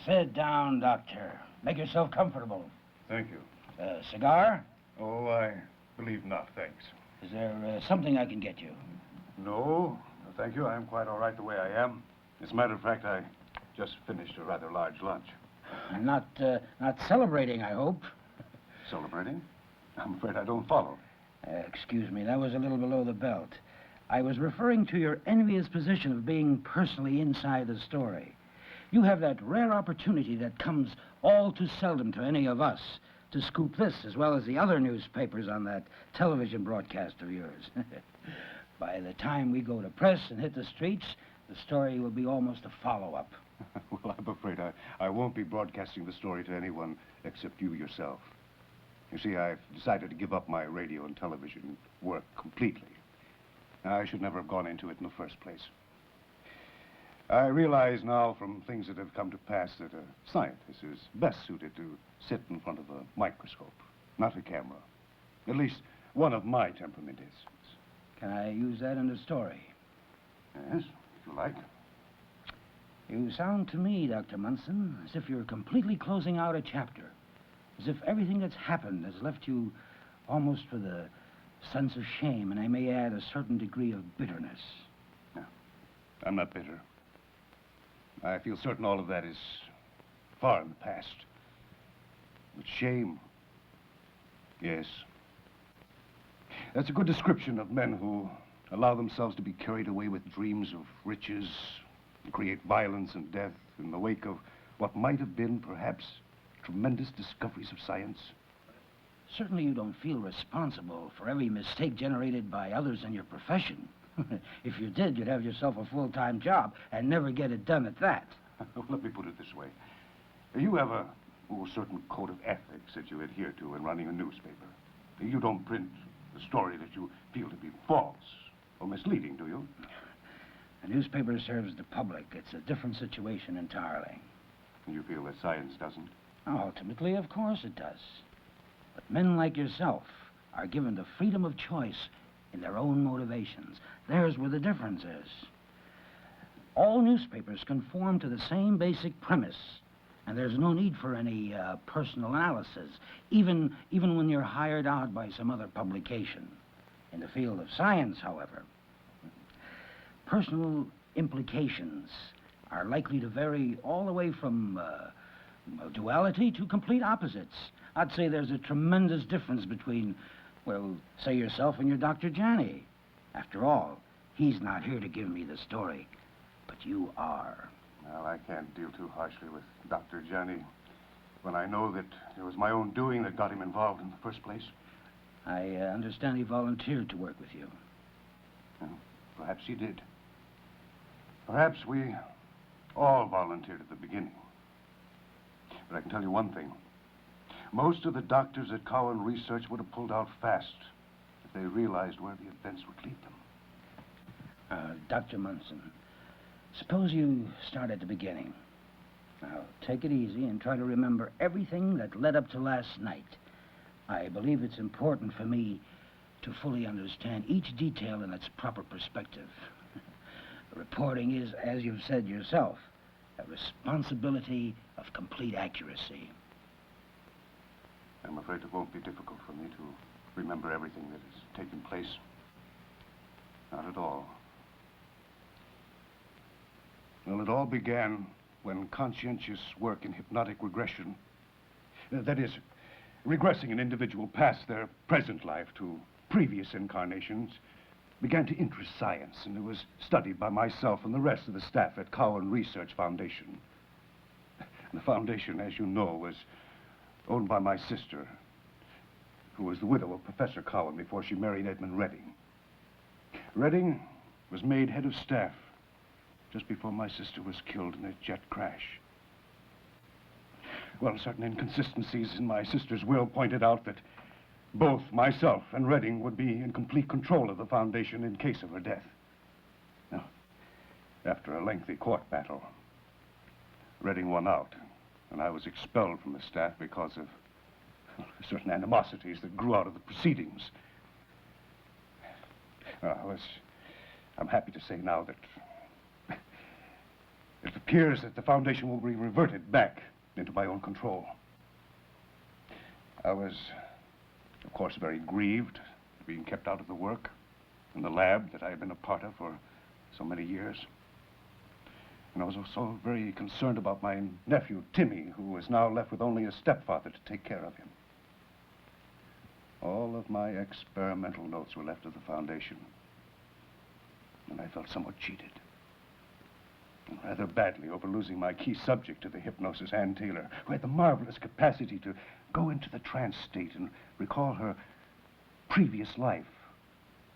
Sit down, Doctor. Make yourself comfortable. Thank you. Cigar? Oh, I believe not, thanks. Is there something I can get you? No, thank you. I'm quite all right the way I am. As a matter of fact, I just finished a rather large lunch. Not celebrating, I hope. Celebrating? I'm afraid I don't follow. Excuse me, that was a little below the belt. I was referring to your envious position of being personally inside the story. You have that rare opportunity that comes all too seldom to any of us to scoop this as well as the other newspapers on that television broadcast of yours. By the time we go to press and hit the streets, the story will be almost a follow-up. Well, I'm afraid I won't be broadcasting the story to anyone except you yourself. You see, I've decided to give up my radio and television work completely. I should never have gone into it in the first place. I realize now from things that have come to pass that a scientist is best suited to sit in front of a microscope, not a camera. At least one of my temperament is. Can I use that in the story? Yes, if you like. You sound to me, Dr. Munson, as if you're completely closing out a chapter. As if everything that's happened has left you almost with a sense of shame, and I may add a certain degree of bitterness. No, I'm not bitter. I feel certain all of that is far in the past. But shame, yes. That's a good description of men who allow themselves to be carried away with dreams of riches and create violence and death in the wake of what might have been, perhaps, tremendous discoveries of science. Certainly you don't feel responsible for every mistake generated by others in your profession. If you did, you'd have yourself a full-time job and never get it done at that. Let me put it this way. You have a certain code of ethics that you adhere to in running a newspaper. You don't print the story that you feel to be false or misleading, do you? A newspaper serves the public. It's a different situation entirely. And you feel that science doesn't? Ultimately, of course it does. But men like yourself are given the freedom of choice in their own motivations. There's where the difference is. All newspapers conform to the same basic premise, and there's no need for any personal analysis, even when you're hired out by some other publication. In the field of science, however, personal implications are likely to vary all the way from duality to complete opposites. I'd say there's a tremendous difference between, well, say yourself and your Dr. Janney. After all, he's not here to give me the story, but you are. Well, I can't deal too harshly with Dr. Janney when I know that it was my own doing that got him involved in the first place. I understand he volunteered to work with you. Well, perhaps he did. Perhaps we all volunteered at the beginning. But I can tell you one thing. Most of the doctors at Cowan Research would have pulled out fast if they realized where the events would lead them. Dr. Munson, suppose you start at the beginning. Now, take it easy and try to remember everything that led up to last night. I believe it's important for me to fully understand each detail in its proper perspective. Reporting is, as you've said yourself, a responsibility of complete accuracy. I'm afraid it won't be difficult for me to remember everything that has taken place. Not at all. Well, it all began when conscientious work in hypnotic regression, that is, regressing an individual past their present life to previous incarnations, began to interest science, and it was studied by myself and the rest of the staff at Cowan Research Foundation. The foundation, as you know, was owned by my sister, who was the widow of Professor Cowan before she married Edmund Redding. Redding was made head of staff just before my sister was killed in a jet crash. Well, certain inconsistencies in my sister's will pointed out that both myself and Redding would be in complete control of the foundation in case of her death. Now, after a lengthy court battle, Redding won out, and I was expelled from the staff because of certain animosities that grew out of the proceedings. I'm happy to say now that the appears that the Foundation will be reverted back into my own control. I was, of course, very grieved being kept out of the work in the lab that I had been a part of for so many years. And I was also very concerned about my nephew, Timmy, who was now left with only a stepfather to take care of him. All of my experimental notes were left to the Foundation, and I felt somewhat cheated. And rather badly over losing my key subject to the hypnosis, Ann Taylor, who had the marvelous capacity to go into the trance state and recall her previous life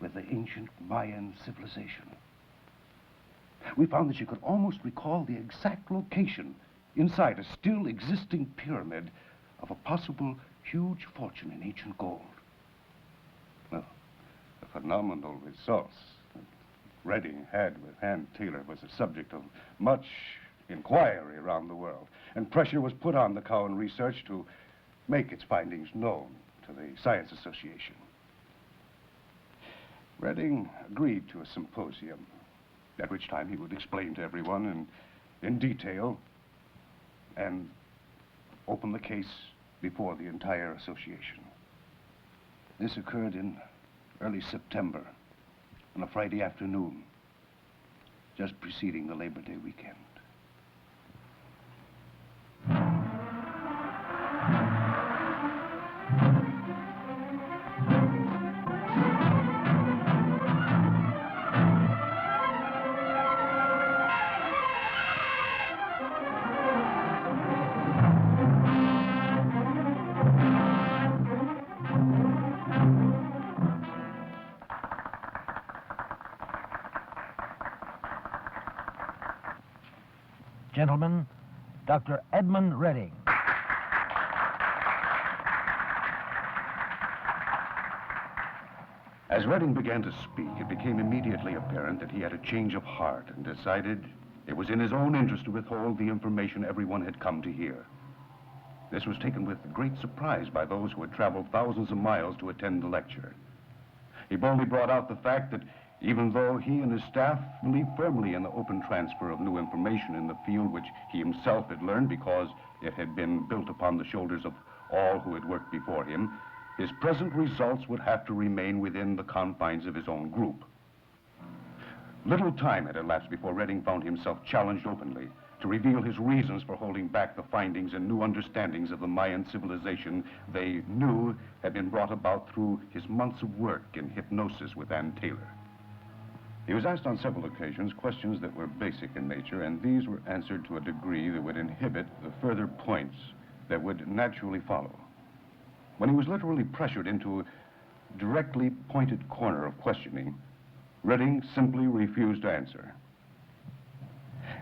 with the ancient Mayan civilization. We found that she could almost recall the exact location inside a still existing pyramid of a possible huge fortune in ancient gold. Well, the phenomenal results that Redding had with Ann Taylor was the subject of much inquiry around the world, and pressure was put on the Cowan Research to make its findings known to the Science Association. Redding agreed to a symposium, at which time he would explain to everyone in detail and open the case before the entire association. This occurred in early September, on a Friday afternoon, just preceding the Labor Day weekend. Gentlemen, Dr. Edmund Redding. As Redding began to speak, it became immediately apparent that he had a change of heart and decided it was in his own interest to withhold the information everyone had come to hear. This was taken with great surprise by those who had traveled thousands of miles to attend the lecture. He boldly brought out the fact that even though he and his staff believed firmly in the open transfer of new information in the field which he himself had learned because it had been built upon the shoulders of all who had worked before him, his present results would have to remain within the confines of his own group. Little time had elapsed before Redding found himself challenged openly to reveal his reasons for holding back the findings and new understandings of the Mayan civilization they knew had been brought about through his months of work in hypnosis with Ann Taylor. He was asked on several occasions questions that were basic in nature, and these were answered to a degree that would inhibit the further points that would naturally follow. When he was literally pressured into a directly pointed corner of questioning, Redding simply refused to answer.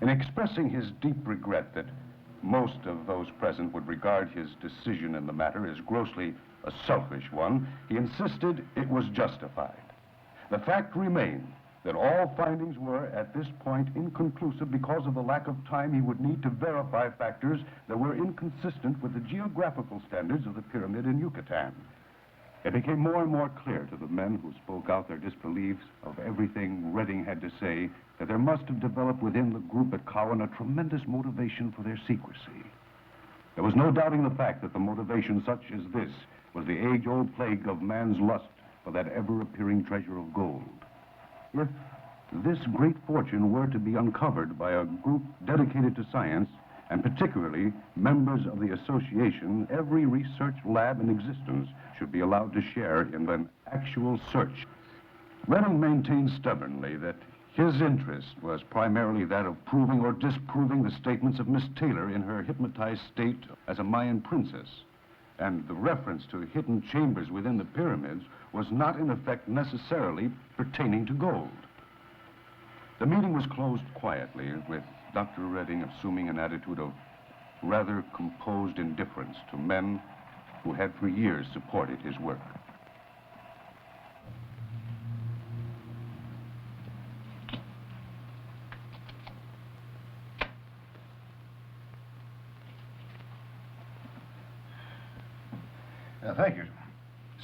In expressing his deep regret that most of those present would regard his decision in the matter as grossly a selfish one, he insisted it was justified. The fact remained that all findings were, at this point, inconclusive because of the lack of time he would need to verify factors that were inconsistent with the geographical standards of the pyramid in Yucatan. It became more and more clear to the men who spoke out their disbeliefs of everything Redding had to say that there must have developed within the group at Cowan a tremendous motivation for their secrecy. There was no doubting the fact that the motivation such as this was the age-old plague of man's lust for that ever-appearing treasure of gold. If this great fortune were to be uncovered by a group dedicated to science, and particularly members of the association, every research lab in existence should be allowed to share in an actual search. Redding maintained stubbornly that his interest was primarily that of proving or disproving the statements of Miss Taylor in her hypnotized state as a Mayan princess, and the reference to hidden chambers within the pyramids was not in effect necessarily pertaining to gold. The meeting was closed quietly, with Dr. Redding assuming an attitude of rather composed indifference to men who had for years supported his work. Thank you.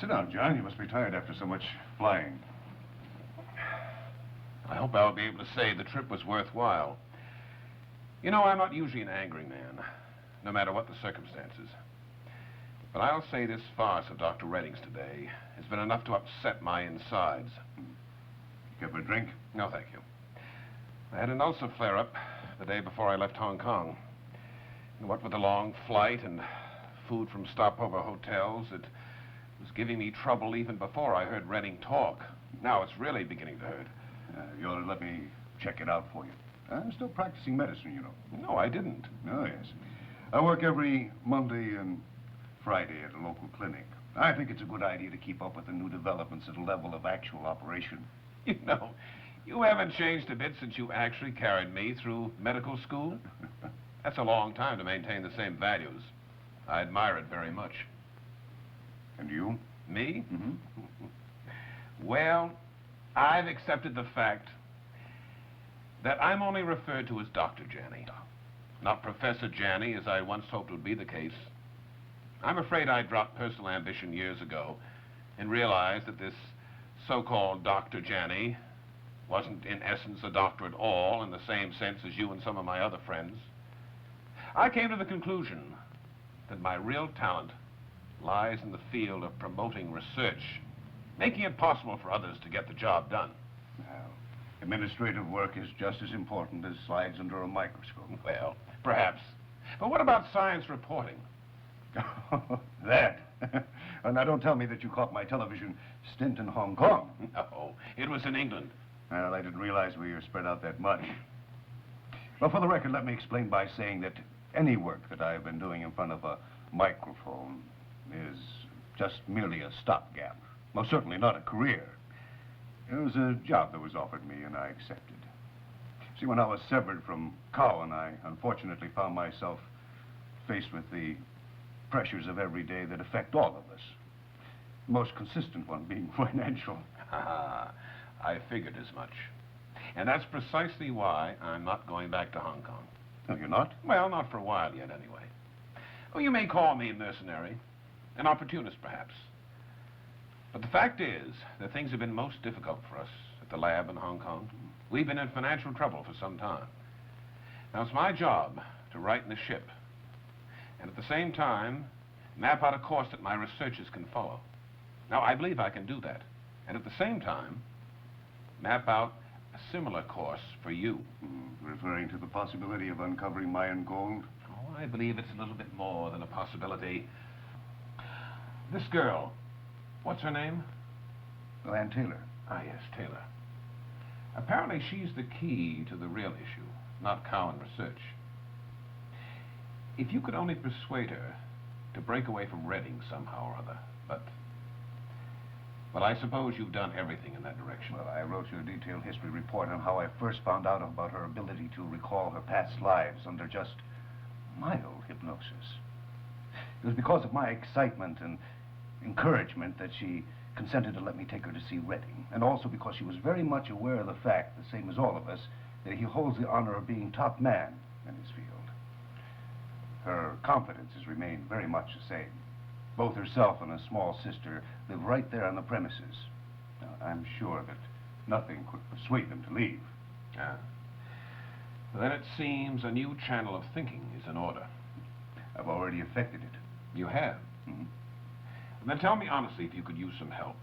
Sit down, John. You must be tired after so much flying. I hope I'll be able to say the trip was worthwhile. You know, I'm not usually an angry man, no matter what the circumstances. But I'll say this farce of Dr. Redding's today has been enough to upset my insides. Care for a drink? No, thank you. I had an ulcer flare-up the day before I left Hong Kong. And what with the long flight and food from stopover hotels, it was giving me trouble even before I heard Redding talk. Now it's really beginning to hurt. You ought to let me check it out for you. I'm still practicing medicine, you know. No, I didn't. Oh, yes. I work every Monday and Friday at a local clinic. I think it's a good idea to keep up with the new developments at a level of actual operation. You know, you haven't changed a bit since you actually carried me through medical school. That's a long time to maintain the same values. I admire it very much. And you? Me? Mm-hmm. Well, I've accepted the fact that I'm only referred to as Dr. Janney, not Professor Janney, as I once hoped would be the case. I'm afraid I dropped personal ambition years ago and realized that this so-called Dr. Janney wasn't in essence a doctor at all in the same sense as you and some of my other friends. I came to the conclusion that my real talent lies in the field of promoting research, making it possible for others to get the job done. Well, administrative work is just as important as slides under a microscope. Well, perhaps. But what about science reporting? That. And now don't tell me that you caught my television stint in Hong Kong. No, it was in England. Well, I didn't realize we were spread out that much. Well, for the record, let me explain by saying that any work that I've been doing in front of a microphone is just merely a stopgap. Most certainly not a career. It was a job that was offered me, and I accepted. See, when I was severed from Cowan, I unfortunately found myself faced with the pressures of every day that affect all of us. The most consistent one being financial. I figured as much. And that's precisely why I'm not going back to Hong Kong. No, you're not? Well, not for a while yet, anyway. Oh, you may call me a mercenary, an opportunist, perhaps. But the fact is that things have been most difficult for us at the lab in Hong Kong. We've been in financial trouble for some time. Now, it's my job to right the ship, and at the same time, map out a course that my researchers can follow. Now, I believe I can do that, and at the same time, map out a similar course for you. Referring to the possibility of uncovering Mayan gold? Oh, I believe it's a little bit more than a possibility. This girl, what's her name? Oh, Ann Taylor. Ah, yes, Taylor. Apparently she's the key to the real issue, not Cowan Research. If you could only persuade her to break away from Redding somehow or other, but... Well, I suppose you've done everything in that direction. Well, I wrote you a detailed history report on how I first found out about her ability to recall her past lives under just mild hypnosis. It was because of my excitement and encouragement that she consented to let me take her to see Redding, and also because she was very much aware of the fact, the same as all of us, that he holds the honor of being top man in his field. Her confidence has remained very much the same. Both herself and a small sister live right there on the premises. Now, I'm sure that nothing could persuade them to leave. Ah. Then it seems a new channel of thinking is in order. I've already effected it. You have? Mm-hmm. Then tell me honestly if you could use some help.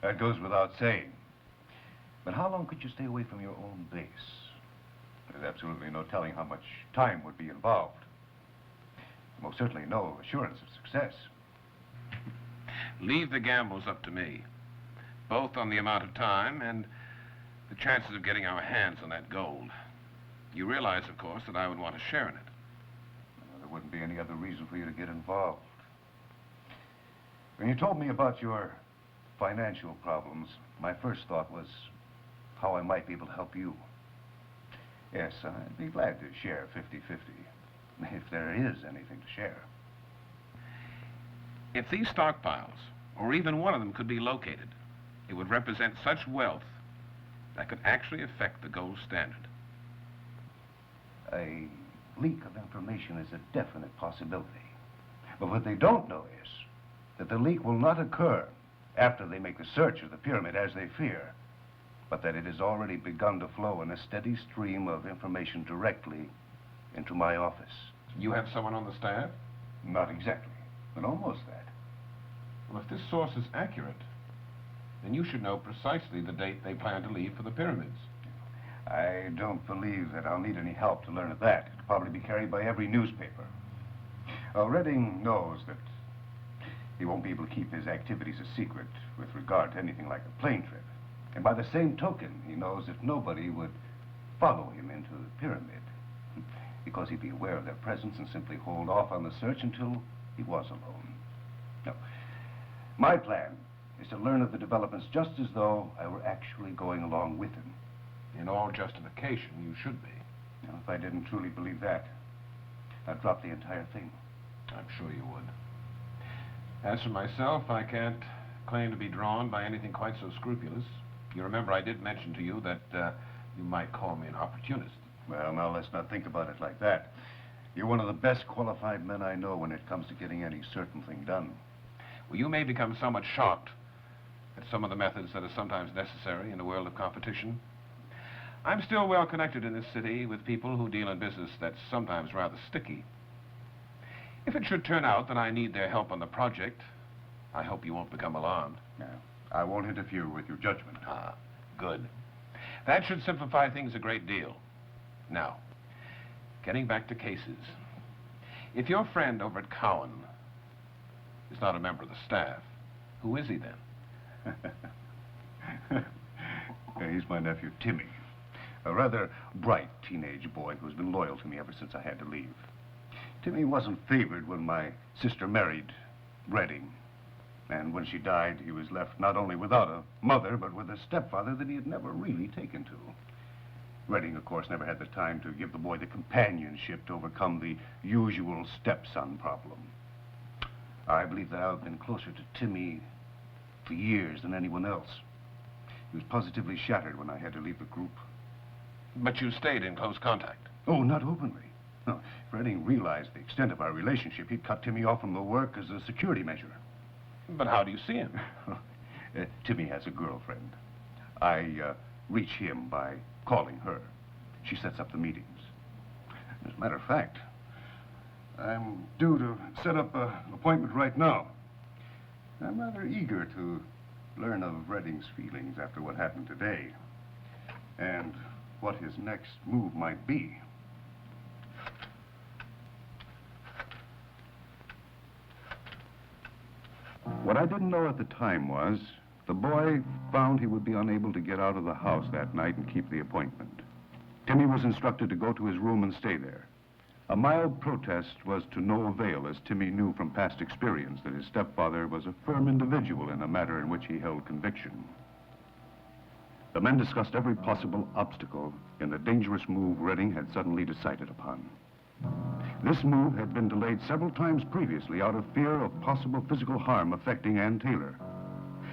That goes without saying. But how long could you stay away from your own base? There's absolutely no telling how much time would be involved. Most certainly no assurance of success. Leave the gambles up to me, both on the amount of time and the chances of getting our hands on that gold. You realize, of course, that I would want to share in it. Well, there wouldn't be any other reason for you to get involved. When you told me about your financial problems, my first thought was how I might be able to help you. Yes, I'd be glad to share 50-50, if there is anything to share. If these stockpiles, or even one of them, could be located, it would represent such wealth that could actually affect the gold standard. A leak of information is a definite possibility. But what they don't know is that the leak will not occur after they make the search of the pyramid as they fear. but that it has already begun to flow in a steady stream of information directly into my office. You have someone on the staff? Not exactly, but almost that. Well, if this source is accurate, then you should know precisely the date they plan to leave for the pyramids. I don't believe that I'll need any help to learn of that. It'll probably be carried by every newspaper. Redding knows that he won't be able to keep his activities a secret with regard to anything like a plane trip. And by the same token, he knows that nobody would follow him into the pyramid, because he'd be aware of their presence and simply hold off on the search until he was alone. No. My plan is to learn of the developments just as though I were actually going along with him. In all justification, you should be. Now, if I didn't truly believe that, I'd drop the entire thing. I'm sure you would. As for myself, I can't claim to be drawn by anything quite so scrupulous. You remember I did mention to you that you might call me an opportunist. Well, now, let's not think about it like that. You're one of the best qualified men I know when it comes to getting any certain thing done. Well, you may become somewhat shocked at some of the methods that are sometimes necessary in the world of competition. I'm still well connected in this city with people who deal in business that's sometimes rather sticky. If it should turn out that I need their help on the project, I hope you won't become alarmed. No, I won't interfere with your judgment. Ah, good. That should simplify things a great deal. Now, getting back to cases. If your friend over at Cowan is not a member of the staff, who is he then? He's my nephew, Timmy. A rather bright teenage boy who's been loyal to me ever since I had to leave. Timmy wasn't favored when my sister married Redding. And when she died, he was left not only without a mother, but with a stepfather that he had never really taken to. Redding, of course, never had the time to give the boy the companionship to overcome the usual stepson problem. I believe that I've been closer to Timmy for years than anyone else. He was positively shattered when I had to leave the group. But you stayed in close contact. Oh, not openly. No, if Redding realized the extent of our relationship, he'd cut Timmy off from the work as a security measure. But how do you see him? Timmy has a girlfriend. I reach him by calling her. She sets up the meetings. As a matter of fact, I'm due to set up an appointment right now. I'm rather eager to learn of Redding's feelings after what happened today, and what his next move might be. What I didn't know at the time was, the boy found he would be unable to get out of the house that night and keep the appointment. Timmy was instructed to go to his room and stay there. A mild protest was to no avail, as Timmy knew from past experience that his stepfather was a firm individual in a matter in which he held conviction. The men discussed every possible obstacle in the dangerous move Redding had suddenly decided upon. This move had been delayed several times previously out of fear of possible physical harm affecting Ann Taylor.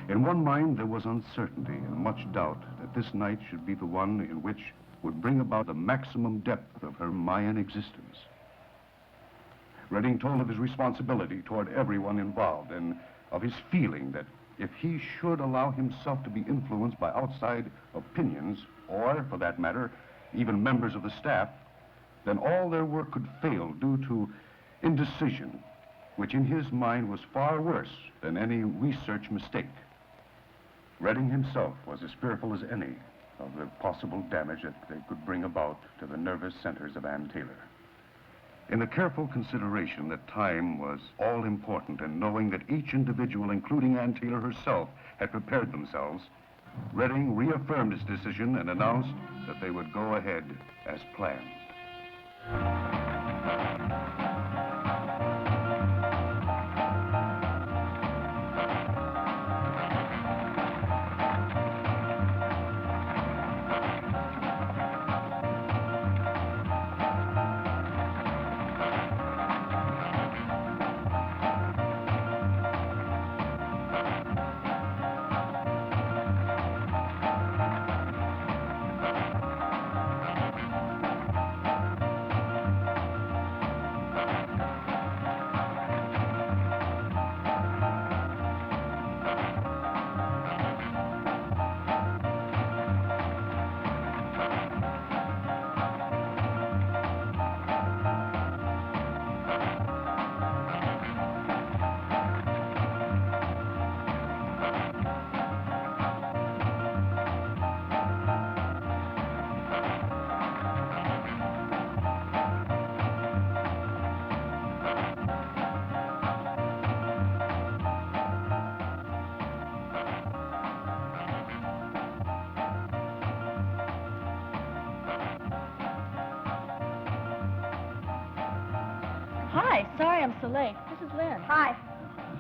In one mind, there was uncertainty and much doubt that this night should be the one in which would bring about the maximum depth of her Mayan existence. Redding told of his responsibility toward everyone involved and of his feeling that if he should allow himself to be influenced by outside opinions, or, for that matter, even members of the staff, then all their work could fail due to indecision, which in his mind was far worse than any research mistake. Redding himself was as fearful as any of the possible damage that they could bring about to the nervous centers of Ann Taylor. In the careful consideration that time was all important and knowing that each individual, including Ann Taylor herself, had prepared themselves, Redding reaffirmed his decision and announced that they would go ahead as planned. Hi, sorry I'm so late. This is Lynn. Hi.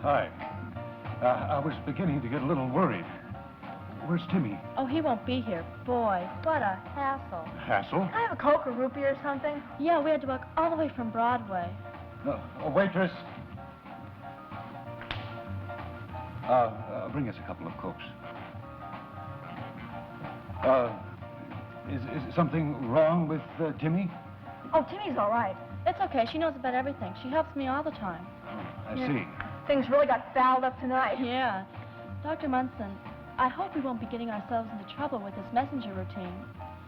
Hi. I was beginning to get a little worried. Where's Timmy? Oh, he won't be here. Boy, what a hassle. Hassle? Can I have a Coke or root beer or something? Yeah, we had to walk all the way from Broadway. Waitress. Bring us a couple of Cokes. Is something wrong with Timmy? Oh, Timmy's all right. It's okay. She knows about everything. She helps me all the time. I see. Things really got fouled up tonight. Yeah. Dr. Munson, I hope we won't be getting ourselves into trouble with this messenger routine.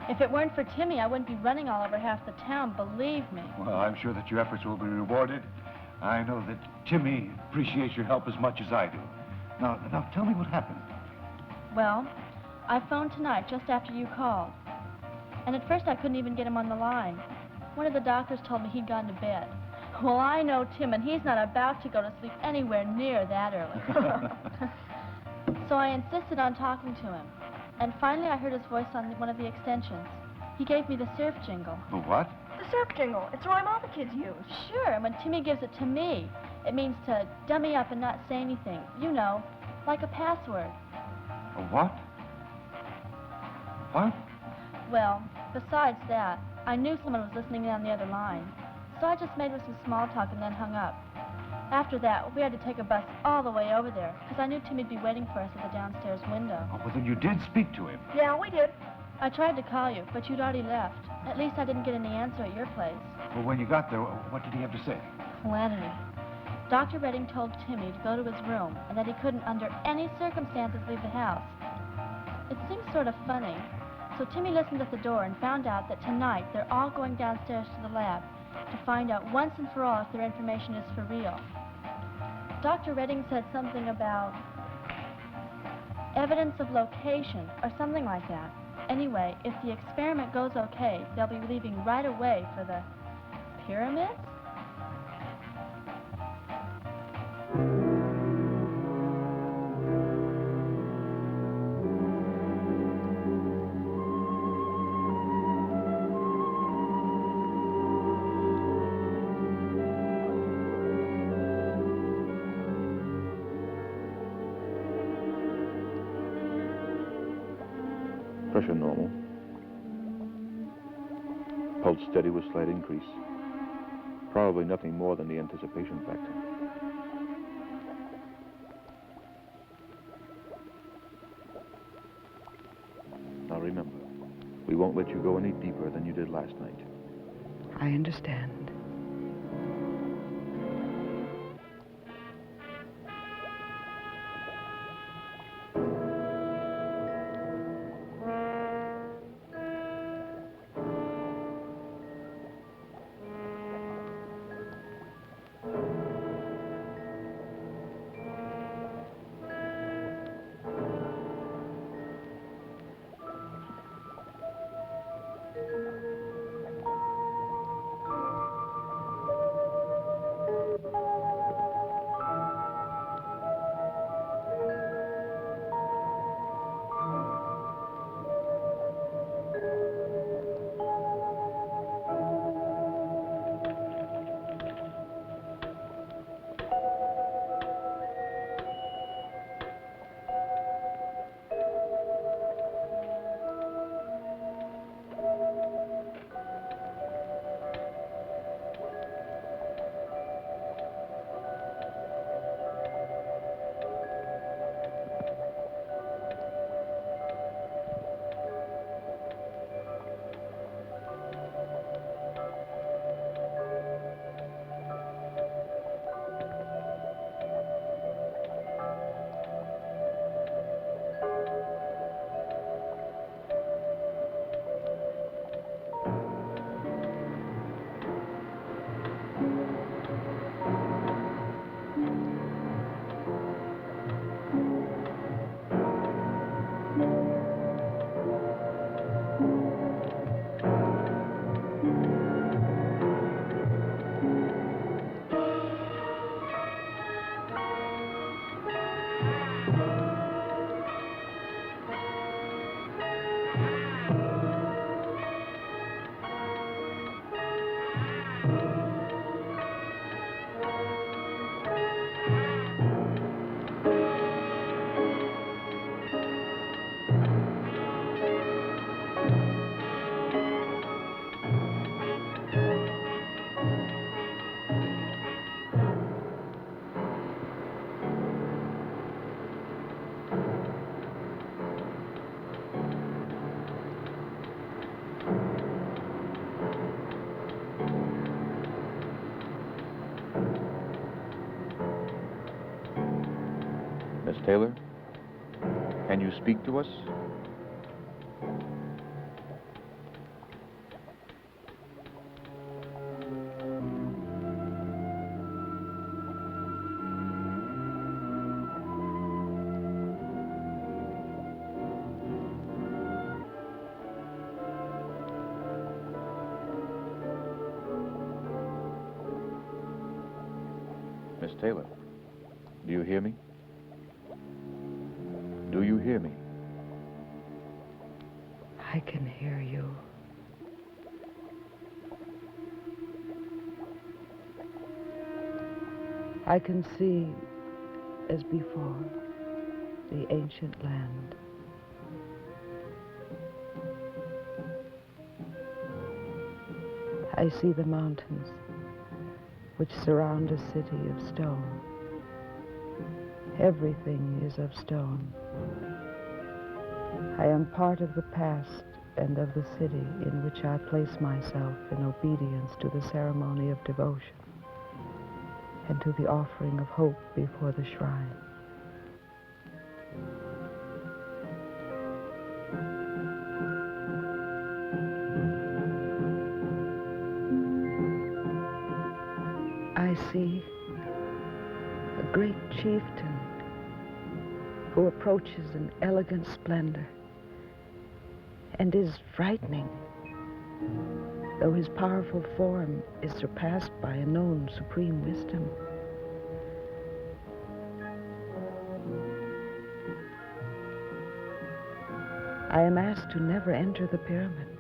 If it weren't for Timmy, I wouldn't be running all over half the town, believe me. Well, I'm sure that your efforts will be rewarded. I know that Timmy appreciates your help as much as I do. Now tell me what happened. Well, I phoned tonight just after you called. And at first I couldn't even get him on the line. One of the doctors told me he'd gone to bed. Well, I know Tim, and he's not about to go to sleep anywhere near that early. So I insisted on talking to him. And finally I heard his voice on one of the extensions. He gave me the surf jingle. The what? The surf jingle. It's a rhyme all the kids use. Sure, and when Timmy gives it to me, it means to dummy up and not say anything. You know, like a password. A what? What? Well, besides that, I knew someone was listening in on the other line. So I just made with some small talk and then hung up. After that, we had to take a bus all the way over there, because I knew Timmy'd be waiting for us at the downstairs window. Oh, well, then you did speak to him. Yeah, we did. I tried to call you, but you'd already left. At least I didn't get any answer at your place. Well, when you got there, what did he have to say? Calamity. Dr. Redding told Timmy to go to his room, and that he couldn't under any circumstances leave the house. It seems sort of funny. So Timmy listened at the door and found out that tonight they're all going downstairs to the lab to find out once and for all if their information is for real. Dr. Redding said something about evidence of location or something like that. Anyway, if the experiment goes okay, they'll be leaving right away for the pyramids? Pressure normal. Pulse steady with slight increase. Probably nothing more than the anticipation factor. Now remember, we won't let you go any deeper than you did last night. I understand. Taylor, can you speak to us? Miss Taylor, do you hear me? Do you hear me? I can hear you. I can see, as before, the ancient land. I see the mountains which surround a city of stone. Everything is of stone. I am part of the past and of the city in which I place myself in obedience to the ceremony of devotion and to the offering of hope before the shrine. I see a great chieftain who approaches in elegant splendor and is frightening, though his powerful form is surpassed by a known supreme wisdom. I am asked to never enter the pyramid,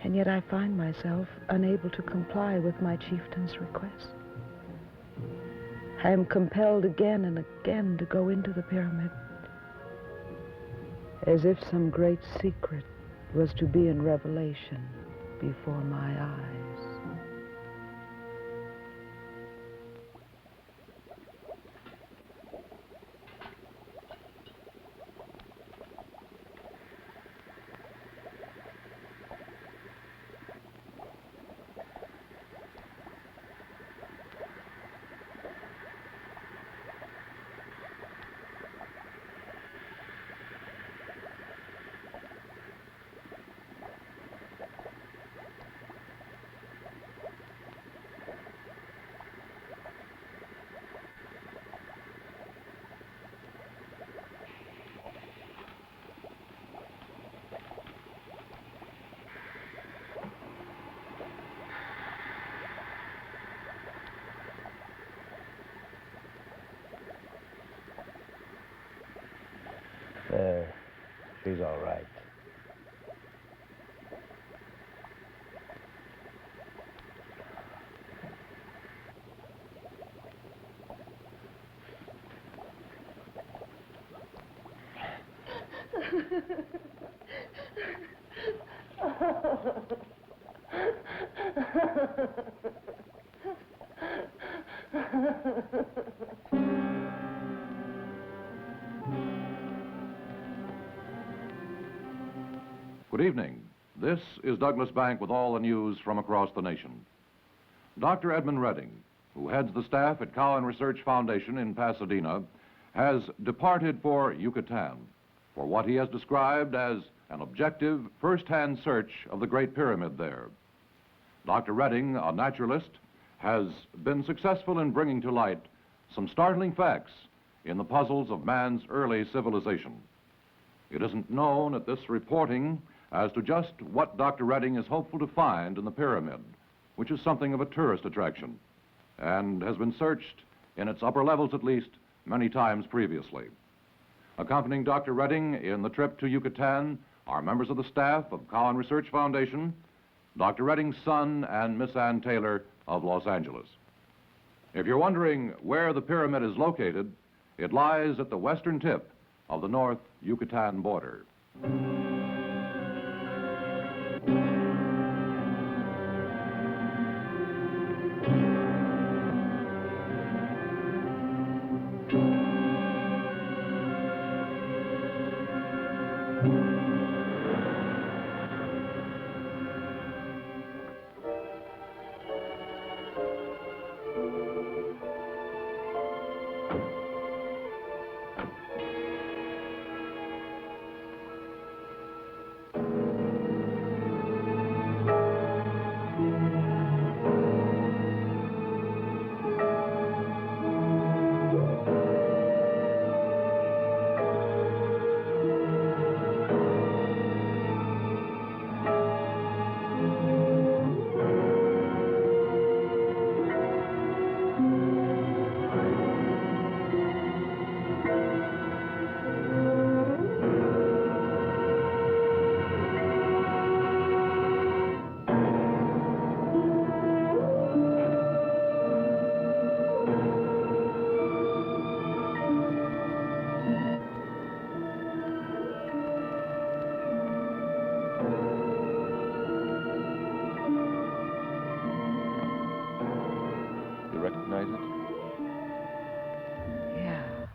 and yet I find myself unable to comply with my chieftain's request. I am compelled again and again to go into the pyramid, as if some great secret was to be in revelation before my eyes. There. She's all right. Good evening. This is Douglas Bank with all the news from across the nation. Dr. Edmund Redding, who heads the staff at Cowan Research Foundation in Pasadena, has departed for Yucatan for what he has described as an objective, first-hand search of the Great Pyramid there. Dr. Redding, a naturalist, has been successful in bringing to light some startling facts in the puzzles of man's early civilization. It isn't known at this reporting as to just what Dr. Redding is hopeful to find in the pyramid, which is something of a tourist attraction, and has been searched, in its upper levels at least, many times previously. Accompanying Dr. Redding in the trip to Yucatan are members of the staff of Cowan Research Foundation, Dr. Redding's son, and Miss Ann Taylor of Los Angeles. If you're wondering where the pyramid is located, it lies at the western tip of the North Yucatan border. recognize it? Yeah.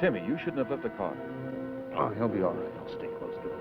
Timmy, you shouldn't have left the car. Oh, he'll be all right. I'll stay close to him.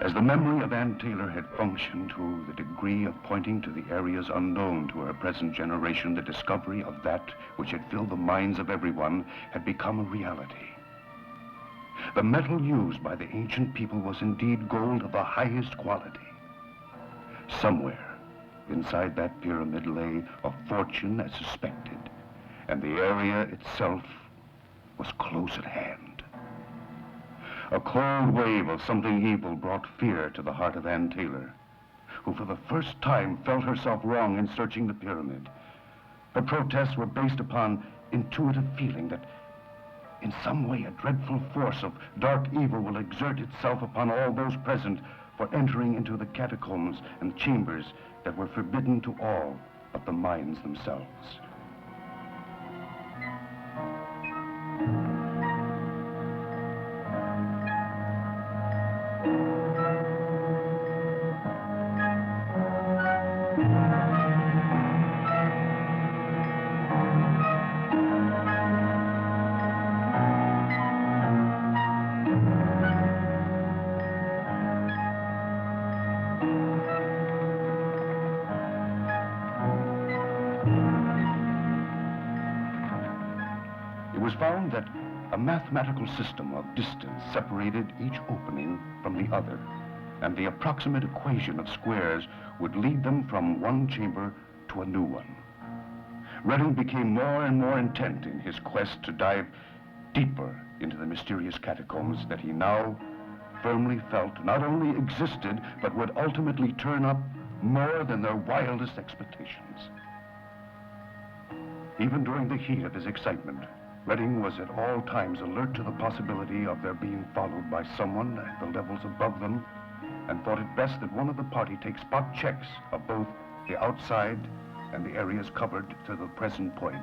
As the memory of Ann Taylor had functioned to the degree of pointing to the areas unknown to her present generation, the discovery of that which had filled the minds of everyone had become a reality. The metal used by the ancient people was indeed gold of the highest quality. Somewhere inside that pyramid lay a fortune as suspected, and the area itself was close at hand. A cold wave of something evil brought fear to the heart of Ann Taylor, who for the first time felt herself wrong in searching the pyramid. Her protests were based upon intuitive feeling that in some way a dreadful force of dark evil will exert itself upon all those present for entering into the catacombs and chambers that were forbidden to all but the Mayans themselves. Found that a mathematical system of distance separated each opening from the other, and the approximate equation of squares would lead them from one chamber to a new one. Redding became more and more intent in his quest to dive deeper into the mysterious catacombs that he now firmly felt not only existed, but would ultimately turn up more than their wildest expectations. Even during the heat of his excitement, Redding was at all times alert to the possibility of their being followed by someone at the levels above them, and thought it best that one of the party take spot checks of both the outside and the areas covered to the present point.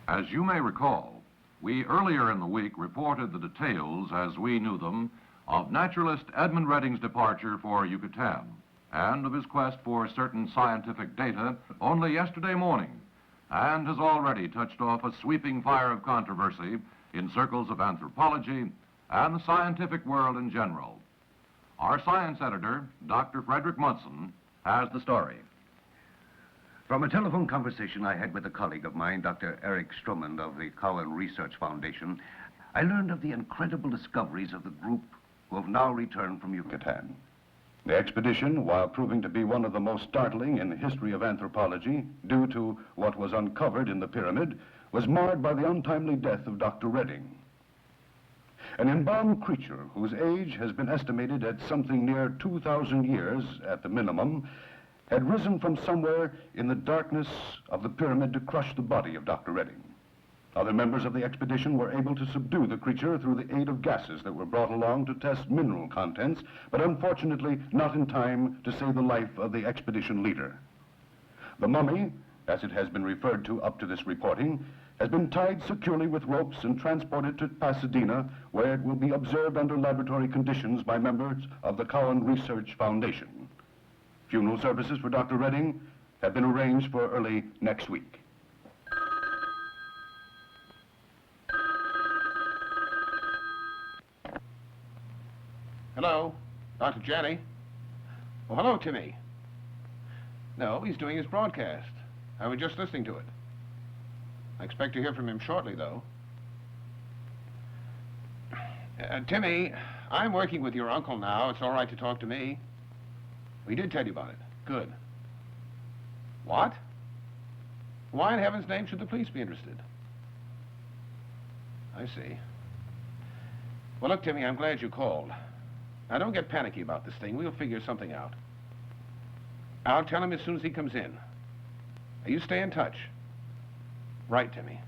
As you may recall, we earlier in the week reported the details, as we knew them, of naturalist Edmund Redding's departure for Yucatan and of his quest for certain scientific data only yesterday morning, and has already touched off a sweeping fire of controversy in circles of anthropology and the scientific world in general. Our science editor, Dr. Frederick Munson, has the story. From a telephone conversation I had with a colleague of mine, Dr. Eric Stroman of the Cowan Research Foundation, I learned of the incredible discoveries of the group who have now returned from Yucatan. The expedition, while proving to be one of the most startling in the history of anthropology, due to what was uncovered in the pyramid, was marred by the untimely death of Dr. Redding. An embalmed creature whose age has been estimated at something near 2,000 years at the minimum had risen from somewhere in the darkness of the pyramid to crush the body of Dr. Redding. Other members of the expedition were able to subdue the creature through the aid of gases that were brought along to test mineral contents, but unfortunately not in time to save the life of the expedition leader. The mummy, as it has been referred to up to this reporting, has been tied securely with ropes and transported to Pasadena, where it will be observed under laboratory conditions by members of the Cowan Research Foundation. Funeral services for Dr. Redding have been arranged for early next week. Hello, Dr. Janney. Oh, hello, Timmy. No, he's doing his broadcast. I was just listening to it. I expect to hear from him shortly, though. Timmy, I'm working with your uncle now. It's all right to talk to me. We did tell you about it. Good. What? Why in heaven's name should the police be interested? I see. Well, look, Timmy, I'm glad you called. Now, don't get panicky about this thing. We'll figure something out. I'll tell him as soon as he comes in. Now, you stay in touch. Right, Timmy.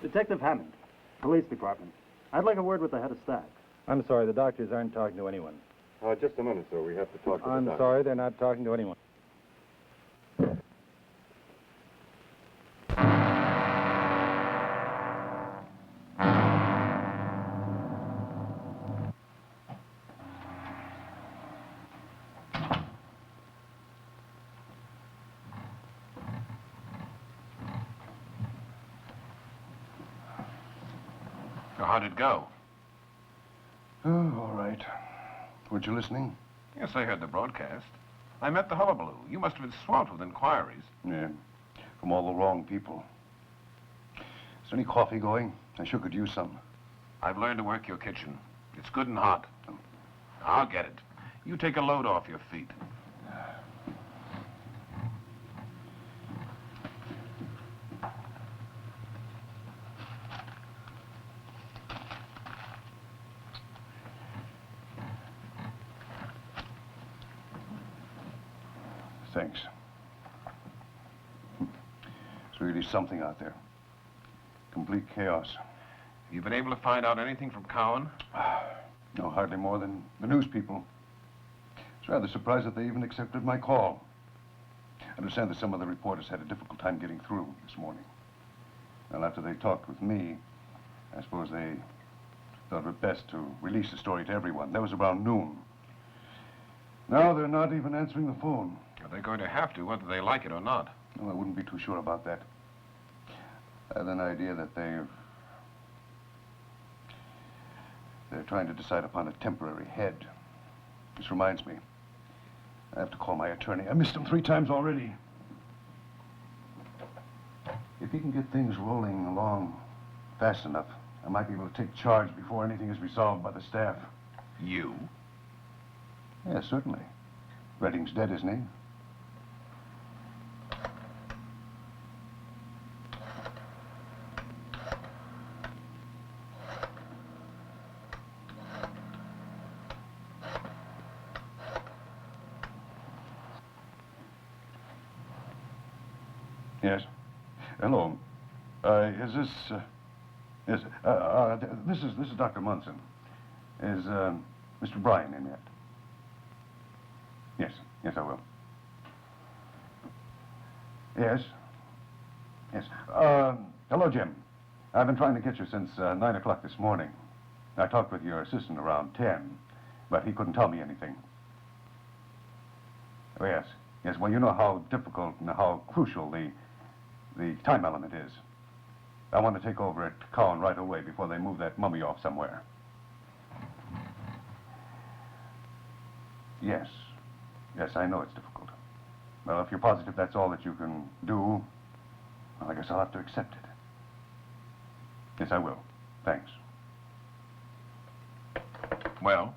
Detective Hammond, Police Department. I'd like a word with the head of staff. I'm sorry, the doctors aren't talking to anyone. Just a minute, sir. We have to talk to the I'm doctor. sorry, they're not talking to anyone. how'd it go? Oh, all right. Weren't you listening? Yes, I heard the broadcast. I met the hullabaloo. You must have been swamped with inquiries. Yeah, from all the wrong people. Is there any coffee going? I sure could use some. I've learned to work your kitchen. It's good and hot. I'll get it. You take a load off your feet. Thanks. It's really something out there. Complete chaos. You been able to find out anything from Cowan? No, hardly more than the news people. It's rather surprised that they even accepted my call. I understand that some of the reporters had a difficult time getting through this morning. Well, after they talked with me, I suppose they thought it best to release the story to everyone. That was around noon. Now they're not even answering the phone. They're going to have to, whether they like it or not. Well, I wouldn't be too sure about that. I have an idea that they're trying to decide upon a temporary head. This reminds me. I have to call my attorney. I missed him 3 times already. If he can get things rolling along fast enough, I might be able to take charge before anything is resolved by the staff. You? Yes, certainly. Redding's dead, isn't he? Yes. Hello. Is this? Yes. This is Dr. Munson. Is Mr. Bryan in yet? Yes. Yes, I will. Yes. Yes. Hello, Jim. I've been trying to get you since 9 o'clock this morning. I talked with your assistant around 10, but he couldn't tell me anything. Oh, yes. Yes, well, you know how difficult and how crucial the time element is. I want to take over at Cowan right away before they move that mummy off somewhere. Yes. Yes, I know it's difficult. Well, if you're positive that's all that you can do, well, I guess I'll have to accept it. Yes, I will. Thanks. Well?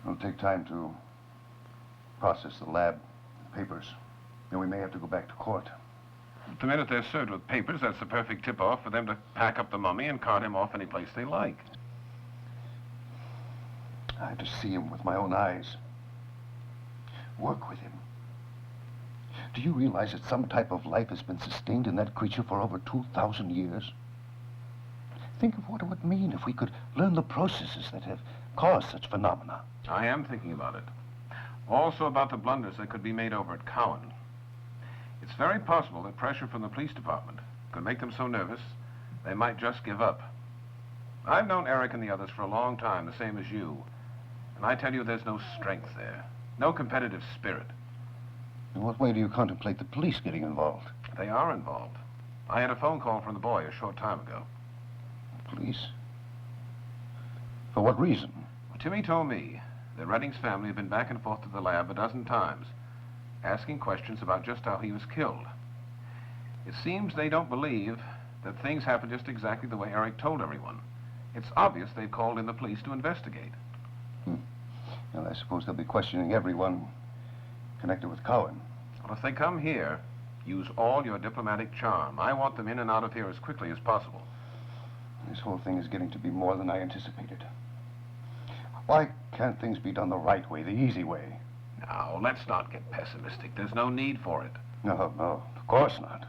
It'll take time to process the lab papers. Then we may have to go back to court. The minute they're served with papers, that's the perfect tip-off for them to pack up the mummy and cart him off any place they like. I had to see him with my own eyes. Work with him. Do you realize that some type of life has been sustained in that creature for over 2,000 years? Think of what it would mean if we could learn the processes that have caused such phenomena. I am thinking about it. Also about the blunders that could be made over at Cowan. It's very possible that pressure from the police department could make them so nervous they might just give up. I've known Eric and the others for a long time, the same as you. And I tell you, there's no strength there. No competitive spirit. In what way do you contemplate the police getting involved? They are involved. I had a phone call from the boy a short time ago. Police? For what reason? Well, Timmy told me that Redding's family have been back and forth to the lab a dozen times, asking questions about just how he was killed. It seems they don't believe that things happened just exactly the way Eric told everyone. It's obvious they've called in the police to investigate. Well, I suppose they'll be questioning everyone connected with Cowan. Well, if they come here, use all your diplomatic charm. I want them in and out of here as quickly as possible. This whole thing is getting to be more than I anticipated. Why can't things be done the right way, the easy way? Now, let's not get pessimistic. There's no need for it. No, of course not.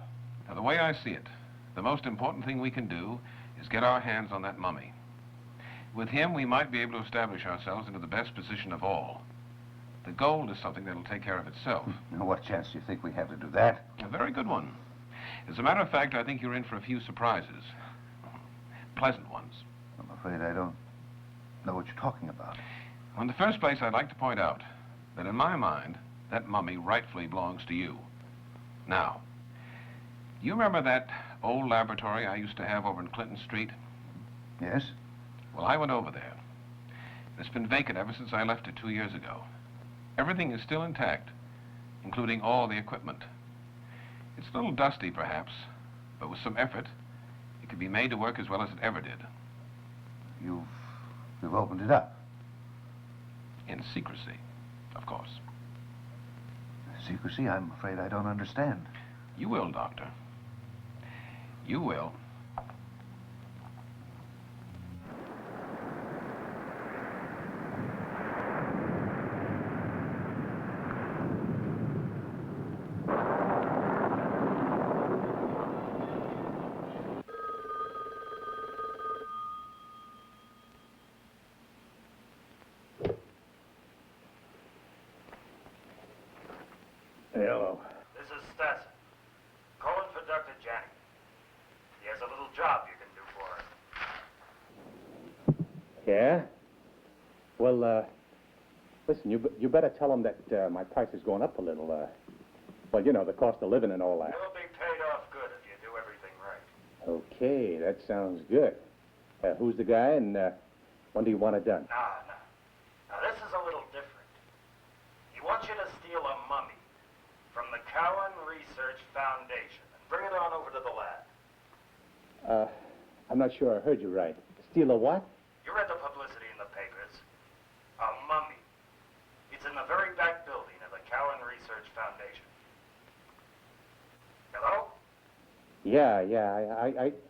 Now, the way I see it, the most important thing we can do is get our hands on that mummy. With him, we might be able to establish ourselves into the best position of all. The gold is something that'll take care of itself. Now, what chance do you think we have to do that? A very good one. As a matter of fact, I think you're in for a few surprises. Pleasant ones. I'm afraid I don't know what you're talking about. Well, in the first place, I'd like to point out that in my mind, that mummy rightfully belongs to you. Now, you remember that old laboratory I used to have over in Clinton Street? Yes? Well, I went over there. It's been vacant ever since I left it 2 years ago. Everything is still intact, including all the equipment. It's a little dusty, perhaps, but with some effort, it can be made to work as well as it ever did. You've opened it up? In secrecy, of course. Secrecy? I'm afraid I don't understand. You will, Doctor. You will. Hello. This is Stetson. Calling for Dr. Janney. He has a little job you can do for him. Yeah? Well, listen, you better tell him that my price is going up a little. Well, you know, the cost of living and all that. You'll be paid off good if you do everything right. Okay, that sounds good. Who's the guy and when do you want it done? Now, this is a little different. He wants you to steal a mummy from the Cowan Research Foundation and bring it on over to the lab. I'm not sure I heard you right. Steal a what? You read the publicity in the papers. A mummy. It's in the very back building of the Cowan Research Foundation. Hello? Yeah,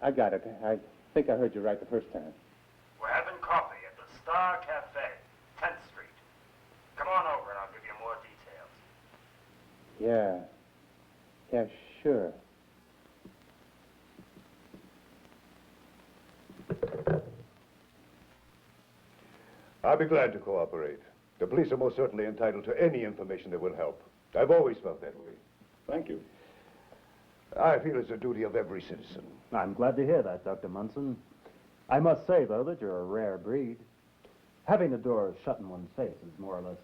I got it. I think I heard you right the first time. We're having coffee at the Star Cafe, 10th Street. Come on over and I'll give you more details. Yeah, sure. I'll be glad to cooperate. The police are most certainly entitled to any information that will help. I've always felt that way. Thank you. I feel it's a duty of every citizen. I'm glad to hear that, Dr. Munson. I must say, though, that you're a rare breed. Having the door shut in one's face is more or less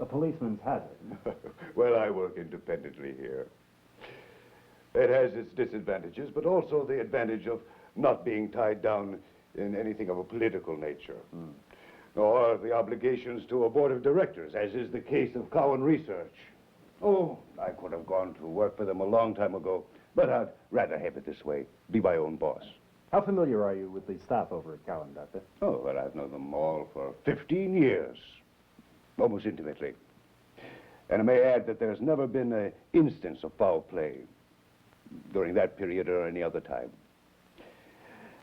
a policeman's hazard. Well, I work independently here. It has its disadvantages, but also the advantage of not being tied down in anything of a political nature. Nor the obligations to a board of directors, as is the case of Cowan Research. Oh, I could have gone to work for them a long time ago, but I'd rather have it this way, be my own boss. How familiar are you with the staff over at Cowan, Doctor? Oh, well, I've known them all for 15 years, almost intimately. And I may add that there's never been an instance of foul play during that period or any other time.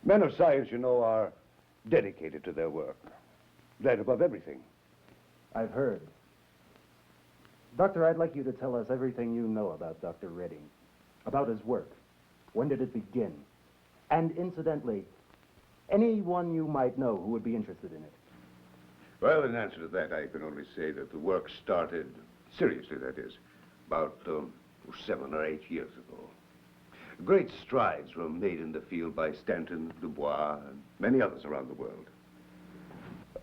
Men of science, you know, are dedicated to their work. That above everything. I've heard. Doctor, I'd like you to tell us everything you know about Dr. Redding, about his work. When did it begin? And incidentally, anyone you might know who would be interested in it. Well, in answer to that, I can only say that the work started, seriously that is, about 7 or 8 years ago. Great strides were made in the field by Stanton, Dubois, and many others around the world.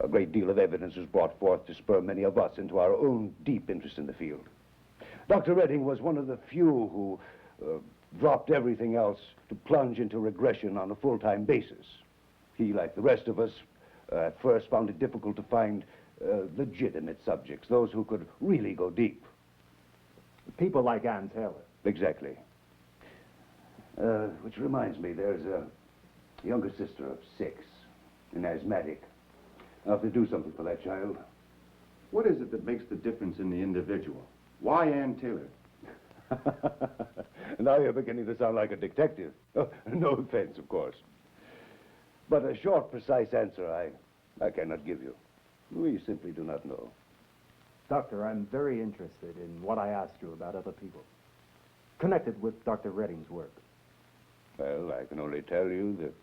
A great deal of evidence was brought forth to spur many of us into our own deep interest in the field. Dr. Redding was one of the few who dropped everything else to plunge into regression on a full-time basis. He, like the rest of us, at first found it difficult to find legitimate subjects, those who could really go deep. People like Ann Taylor. Exactly. Which reminds me, there's a younger sister of 6, an asthmatic. I'll have to do something for that child. What is it that makes the difference in the individual? Why Ann Taylor? Now you're beginning to sound like a detective. Oh, no offense, of course. But a short, precise answer I cannot give you. We simply do not know. Doctor, I'm very interested in what I asked you about other people, connected with Dr. Redding's work. Well, I can only tell you that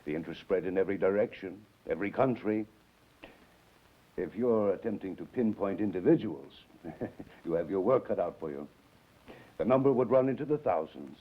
the interest spread in every direction, every country. If you're attempting to pinpoint individuals, you have your work cut out for you. The number would run into the thousands.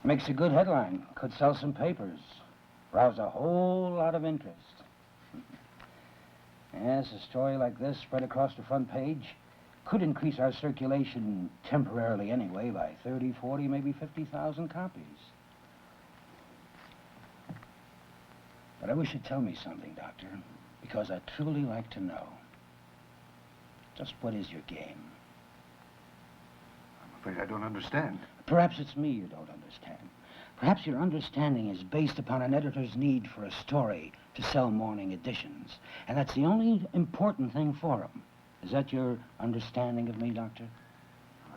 Makes a good headline. Could sell some papers. Rouse a whole lot of interest. Yes, a story like this spread across the front page could increase our circulation temporarily anyway by 30, 40, maybe 50,000 copies. But I wish you'd tell me something, Doctor, because I'd truly like to know. Just what is your game? I'm afraid I don't understand. Perhaps it's me you don't understand. Perhaps your understanding is based upon an editor's need for a story to sell morning editions, and that's the only important thing for him. Is that your understanding of me, Doctor?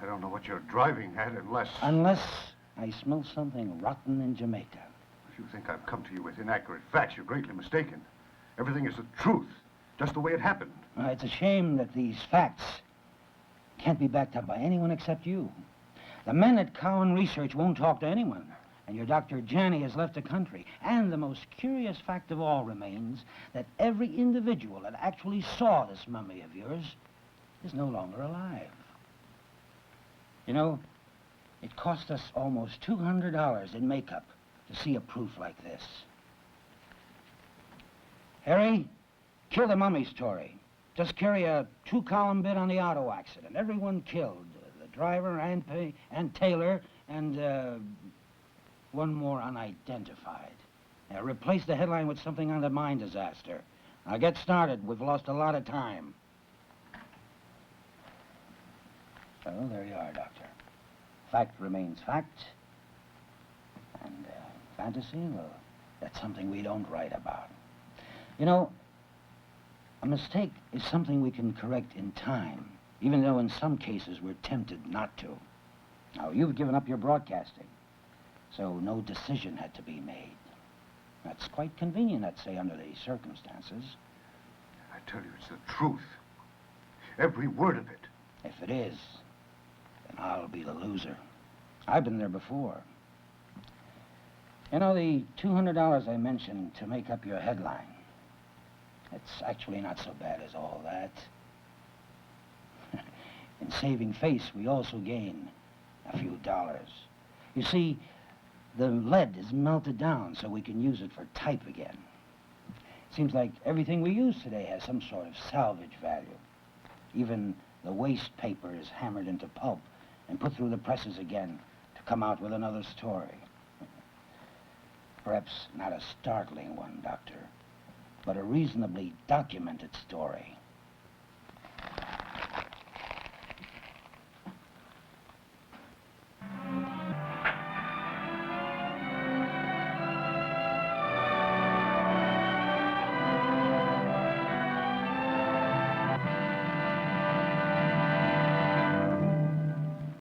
I don't know what you're driving at unless... Unless I smell something rotten in Jamaica. If you think I've come to you with inaccurate facts, you're greatly mistaken. Everything is the truth, just the way it happened. It's a shame that these facts can't be backed up by anyone except you. The men at Cowan Research won't talk to anyone, and your Dr. Janney has left the country. And the most curious fact of all remains that every individual that actually saw this mummy of yours is no longer alive. You know, it cost us almost $200 in makeup to see a proof like this. Harry, kill the mummy story. Just carry a 2-column bit on the auto accident. Everyone killed. The driver and Taylor and one more unidentified. Now, replace the headline with something on the mine disaster. Now, get started. We've lost a lot of time. So, there you are, Doctor. Fact remains fact. And fantasy, well, that's something we don't write about. You know, a mistake is something we can correct in time, even though in some cases we're tempted not to. Now, you've given up your broadcasting, so no decision had to be made. That's quite convenient, I'd say, under the circumstances. I tell you, it's the truth. Every word of it. If it is, then I'll be the loser. I've been there before. You know, the $200 I mentioned to make up your headline, it's actually not so bad as all that. In saving face, we also gain a few dollars. You see, the lead is melted down so we can use it for type again. Seems like everything we use today has some sort of salvage value. Even the waste paper is hammered into pulp and put through the presses again to come out with another story. Perhaps not a startling one, Doctor, but a reasonably documented story.